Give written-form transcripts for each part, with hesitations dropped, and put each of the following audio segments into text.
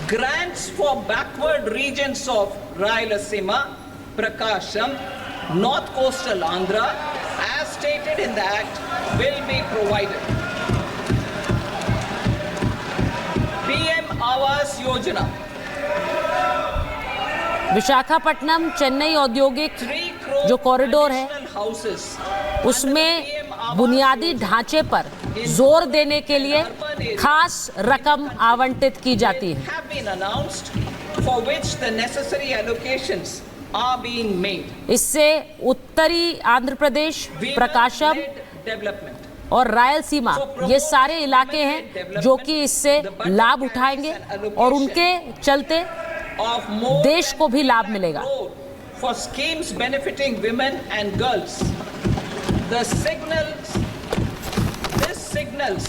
Grants for backward regions of Rayalaseema, Prakasam, North Coastal Andhra, as stated in the Act, will be provided. PM Awas Yojana. Visakhapatnam Chennai औद्योगिक जो corridor है उसमें बुनियादी ढांचे पर जोर देने के लिए खास रकम आवंटित की जाती है। इससे उत्तरी आंध्र प्रदेश, प्रकाशम और रायलसीमा ये सारे इलाके हैं जो कि इससे लाभ उठाएंगे और उनके चलते देश को भी लाभ मिलेगा। For schemes benefiting women and girls, this signals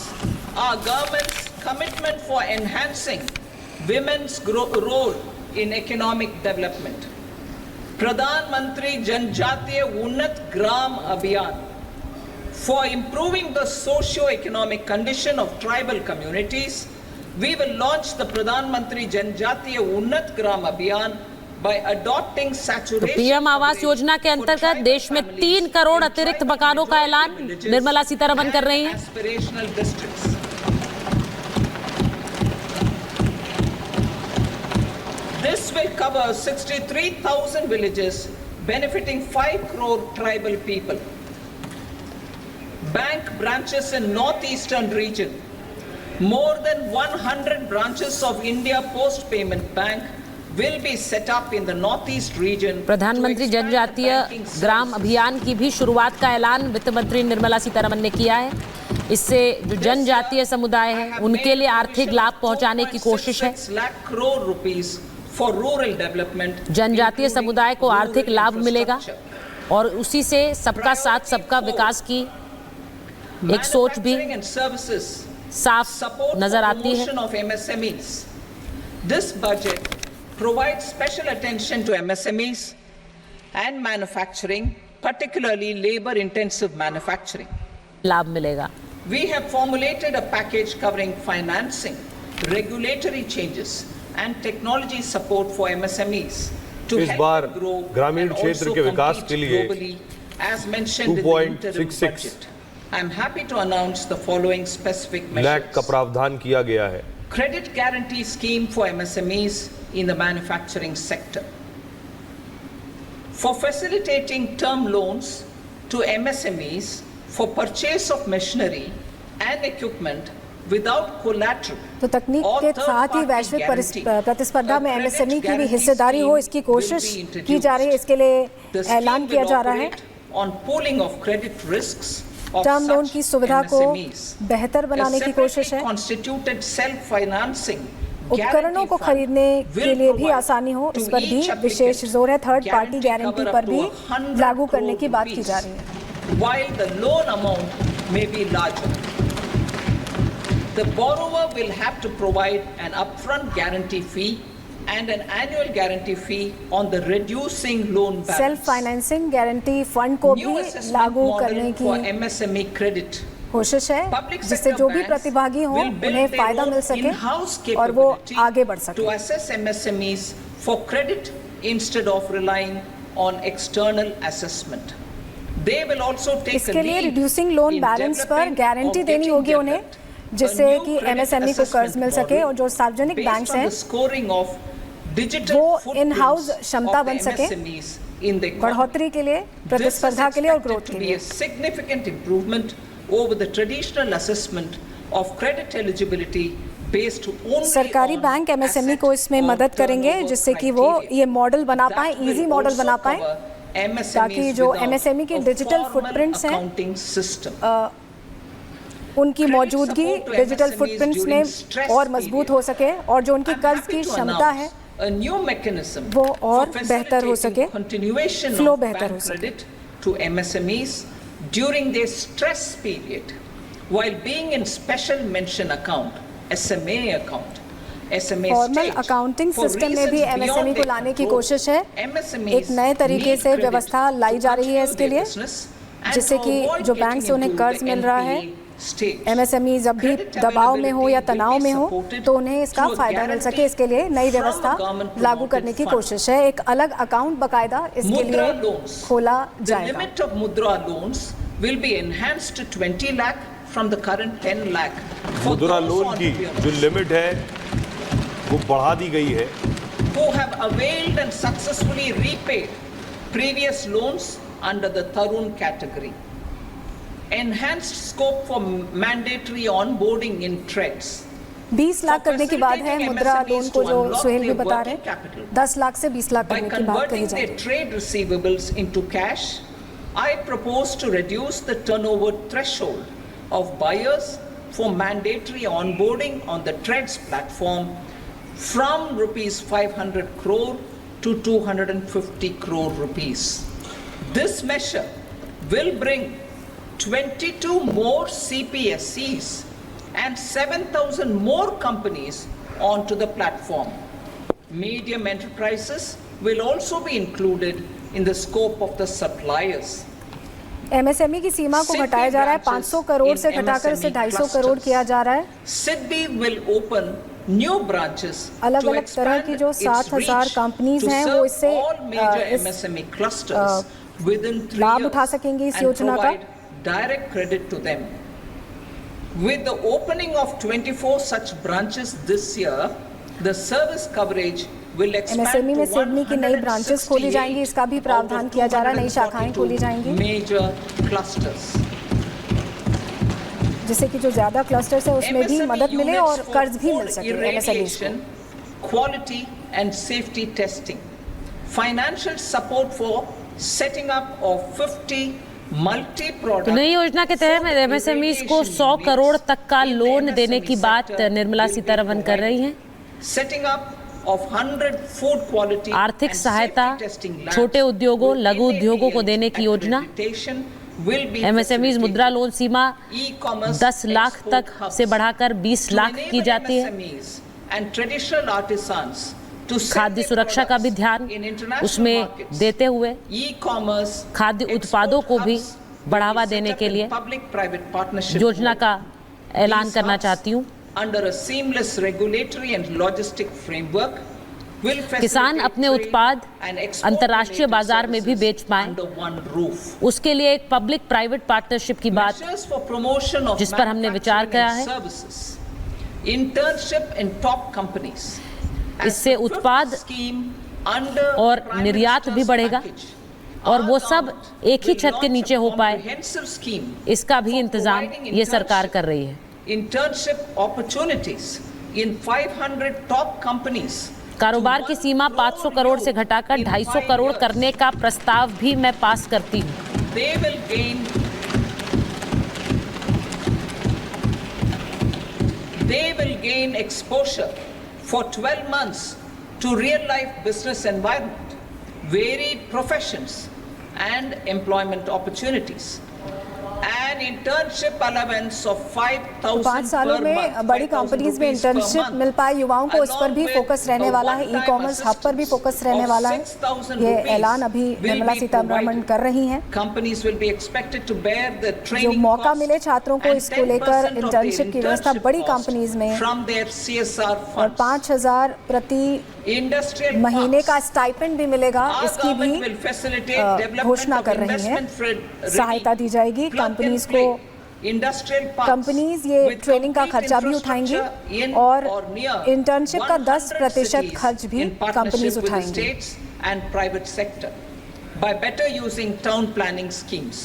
our government's commitment for enhancing women's role in economic development. Pradhan Mantri Janjatiya Unnat Gram Abhiyan, for improving the socio-economic condition of tribal communities, we will launch the Pradhan Mantri Janjatiya Unnat Gram Abhiyan by adopting saturation. तो PM Awas Yojana के अंतर्गत देश में 3 करोड़ अतिरिक्त मकानों का ऐलान निर्मला सीतारमण कर रही हैं। This will cover 63,000 villages benefiting 5 crore tribal people. Bank branches in northeastern region. More than 100 branches of India Post Payment Bank will be set up in the northeast region. प्रधानमंत्री जनजातीय ग्राम अभियान की भी शुरुआत का ऐलान वित्त मंत्री निर्मला सीतारमण ने किया है। इससे जो जनजातीय समुदाय है उनके लिए आर्थिक लाभ पहुंचाने की कोशिश है। जनजातीय समुदाय को आर्थिक लाभ मिलेगा और उसी से सबका साथ सबका विकास की एक सोच भी साफ नजर आती है। This budget provides special attention to MSMEs and manufacturing, particularly labor-intensive manufacturing. लाभ मिलेगा। We have formulated a package covering financing, regulatory changes, and technology support for MSMEs to help them grow ग्रामीण क्षेत्र के विकास के लिए globally, as mentioned in the interim budget. I am happy to announce the following specific measures. Lakh का प्रावधान किया गया है। Credit guarantee scheme for MSMEs in the manufacturing sector. For facilitating term loans to MSMEs for purchase of machinery and equipment without collateral. तो तकनीक के साथ ही वैश्विक प्रतिस्पर्धा में एमएसएमई की भी हिस्सेदारी हो, इसकी कोशिश की जा रही है। इसके लिए ऐलान किया जा रहा है। On pooling of credit risks. Term loan की सुविधा को बेहतर बनाने की कोशिश है। उपकरणों को खरीदने के लिए भी आसानी हो, इस पर भी विशेष जोर है। थर्ड पार्टी गारंटी पर भी लागू करने की बात की जा रही है। While the loan amount may be larger, the borrower will have to provide an upfront guarantee fee and an annual guarantee fee on the reducing loan balance. Self financing guarantee fund को भी लागू करने की MSME credit कोशिश है, जिससे जो भी प्रतिभागी हों उन्हें फायदा मिल सके और वो आगे बढ़ सके। To assess MSMEs for credit instead of relying on external assessment. They will also take इसके लिए रिड्यूसिंग लोन बैलेंस पर गारंटी देनी होगी उन्हें, जिससे कि एमएसएमई को कर्ज मिल सके और जो सार्वजनिक बैंक्स हैं वो इन हाउस क्षमता बन सके बढ़ोतरी के लिए, प्रतिस्पर्धा के लिए और ग्रोथ के लिए। Significant improvement over the traditional assessment of credit eligibility based only सरकारी बैंक एमएसएमई को इसमें मदद करेंगे, जिससे कि वो ये मॉडल बना पाए, इजी मॉडल बना पाए, ताकि जो एमएसएमई के डिजिटल फुटप्रिंट्स हैं उनकी मौजूदगी डिजिटल फुटप्रिंट्स में और मजबूत हो सके और जो उनकी कर्ज की क्षमता है वो और बेहतर हो सके, फ्लो बेहतर हो सके। To MSMEs during their stress period while being in special mention account, SMA account, SMA formal accounting system में भी एमएसएमई को लाने की कोशिश है। एक नए तरीके से व्यवस्था लाई जा रही है इसके लिए, जिससे कि जो बैंक से उन्हें कर्ज मिल रहा है stage. MSME जब भी दबाव में हो या तनाव में हो तो उन्हें इसका फायदा मिल सके, इसके लिए नई व्यवस्था लागू करने की कोशिश है। एक अलग अकाउंट बकायदा इसके लिए खोला The जाएगा। limit of Mudra loans will be enhanced to 20 lakh from the current 10 lakh. for मुद्रा those लोन की entrepreneurs जो लिमिट है वो बढ़ा दी गई है who have availed and successfully repaid previous loans under the Tarun category. Enhanced scope for mandatory onboarding in TREDS. 20 lakh करने की बात है मुद्रा लोन को, जो सुहेल भी बता रहे हैं 10 लाख से 20 लाख By करने की बात कही converting जाएगी। their trade receivables into cash, I propose to reduce the turnover threshold of buyers for mandatory onboarding on the TREDS platform from rupees 500 crore to 250 crore rupees. This measure will bring 22 more CPSCs and 7,000 more companies onto the platform. Medium enterprises will also be included in the scope of the suppliers. MSME की सीमा को घटाया जा रहा है, 500 करोड़ से घटाकर इसे 250 करोड़ किया जा रहा है। SIDBI will open new branches अलग to अलग तरह की expand जो its 7,000 reach कंपनीज to हैं वो serve इससे all major इस MSME clusters within 3 लाभ years उठा सकेंगे इस and योजना का। provide direct credit to them. With the opening of 24 such branches this year, the service coverage will expand MSME to में सिडनी की नई ब्रांचेस खोली जाएंगी, इसका भी प्रावधान किया जा रहा है, नई शाखाएं खोली जाएंगी, major clusters. जिससे कि जो ज्यादा क्लस्टर्स है उसमें भी MSME मदद मिले units और for कर्ज भी food मिल सके MSMEs को। irradiation, quality and safety testing, financial support for setting up of 50 multi-product। तो नई योजना के तहत MSMEs को 100 करोड़ तक का लोन देने की बात निर्मला सीतारमण कर रही हैं। Setting up of 100 food quality आर्थिक and सहायता safety testing labs छोटे उद्योगों, with लघु उद्योगों को देने की योजना। accreditation will be MSMEs facilitated. मुद्रा लोन सीमा E-commerce 10 लाख export तक hubs से बढ़ाकर 20 to लाख की enable जाती है। MSMEs and traditional artisans to sell खाद्य their सुरक्षा का भी products ध्यान in international उसमें markets. देते हुए E-commerce खाद्य export उत्पादों को भी hubs बढ़ावा will be set देने up के in लिए public-private partnership योजना mode. का ऐलान These करना hubs, चाहती हूँ। under a seamless regulatory and logistic framework, will किसान facilitate अपने trade उत्पाद and export अंतर्राष्ट्रीय related बाजार में भी services बेच पाएं। under one roof. उसके लिए एक पब्लिक प्राइवेट पार्टनरशिप की बात Measures for promotion of जिस पर हमने विचार manufacturing किया and है। services, internship in top companies, and इससे the fifth उत्पाद scheme under और Prime निर्यात भी Minister's बढ़ेगा package. और वो Our सब government एक ही will छत के launch नीचे a हो पाए, comprehensive scheme इसका भी for इंतजाम providing ये सरकार internship- कर रही है। internship opportunities in 500 top companies. कारोबार की सीमा 500 करोड़ से घटाकर 250 करोड़ करने का प्रस्ताव भी मैं पास करती हूँ। They will gain exposure for 12 months to real life business environment, varied professions and employment opportunities. An internship allowance of 5,000 5 सालों per में month, बड़ी 5,000 कंपनीज में rupees per इंटर्नशिप month, मिल पाए युवाओं को, इस पर भी along फोकस with रहने a वाला है। one-time ई-कॉमर्स हब पर भी फोकस रहने assistance वाला of है। 6,000 ये rupees ऐलान अभी will Nirmala be Sitharaman provided. कर रही हैं। Companies will be expected to bear the जो training मौका costs मिले छात्रों को and इसको लेकर 10% of their इंटर्नशिप की व्यवस्था internship बड़ी cost कंपनीज में from their CSR और funds. 5,000 प्रति Industrial महीने का parks. स्टाइपेंड भी मिलेगा, Our इसकी भी government will facilitate development घोषणा of कर रही हैं। investment-ready सहायता दी जाएगी plug and कंपनीज play को। industrial parks कंपनीज ये with ट्रेनिंग का complete खर्चा भी उठाएंगी infrastructure in और or near इंटर्नशिप का 100 10% cities खर्च भी in partnership companies with the उठाएंगी। states and private sector by better using town planning schemes.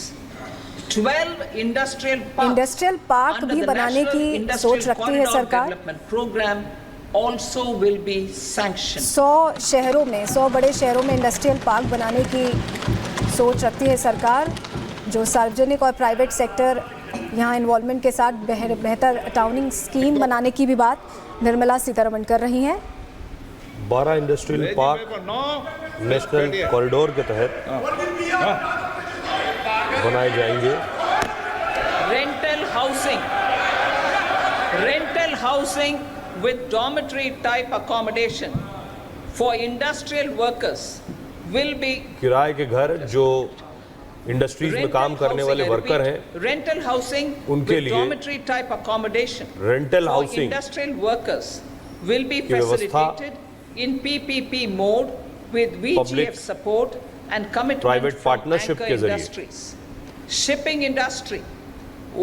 12 industrial parks industrial park under भी the बनाने National की Industrial सोच रखती है Corridor सरकार। Development Program also will be sanctioned. 100 शहरों में, 100 बड़े शहरों में इंडस्ट्रियल पार्क बनाने की सोच रखती है सरकार। जो सार्वजनिक और प्राइवेट सेक्टर यहाँ इन्वॉल्वमेंट के साथ बेहतर टाउनिंग स्कीम बनाने की भी बात निर्मला सीतारमण कर रही हैं। 12 इंडस्ट्रियल पार्क नेशनल कॉरिडोर के तहत बनाए जाएंगे। Rental housing with dormitory type accommodation for industrial workers will be किराए के घर जो इंडस्ट्रीज में काम करने वाले वर्कर हैं, रेंटल हाउसिंग उनके लिए dormitory type accommodation rental housing industrial workers will be की व्यवस्था facilitated in PPP mode with VGF support and commitment private from partnership anchor के जरिए। industries. Shipping industry,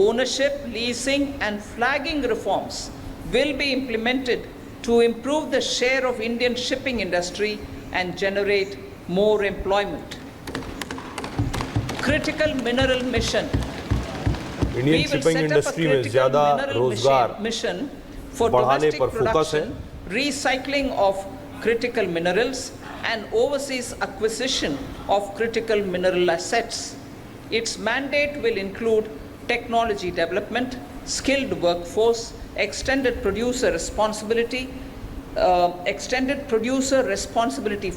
ownership, leasing and flagging reforms will be implemented to improve the share of Indian shipping industry and generate more employment. Critical mineral mission. Indian We will shipping set up a industry में critical ज्यादा mineral रोजगार mission for बढ़ाने domestic पर focus है। production, recycling of critical minerals and overseas acquisition of critical mineral assets. Its mandate will include technology development, skilled workforce, extended producer responsibility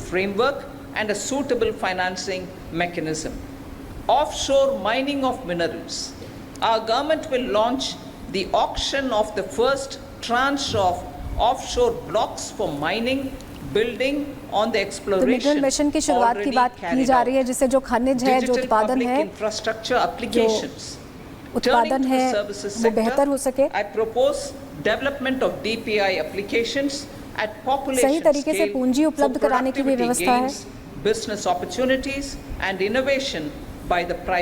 framework and a suitable financing mechanism. Offshore mining of minerals. Our government will launch the auction of the first tranche of offshore blocks for mining, building on the तो exploration middle mission की शुरुआत की already बात की carried जा रही है, out. जिससे जो खनिज है, जो Digital उत्पादन public है, infrastructure applications. उत्पादन Turning to है, the services वो sector, बेहतर हो सके, I propose development of DPI applications at population सही तरीके से scale पूंजी for उपलब्ध कराने की भी productivity व्यवस्था है। gains, business opportunities and innovation by the private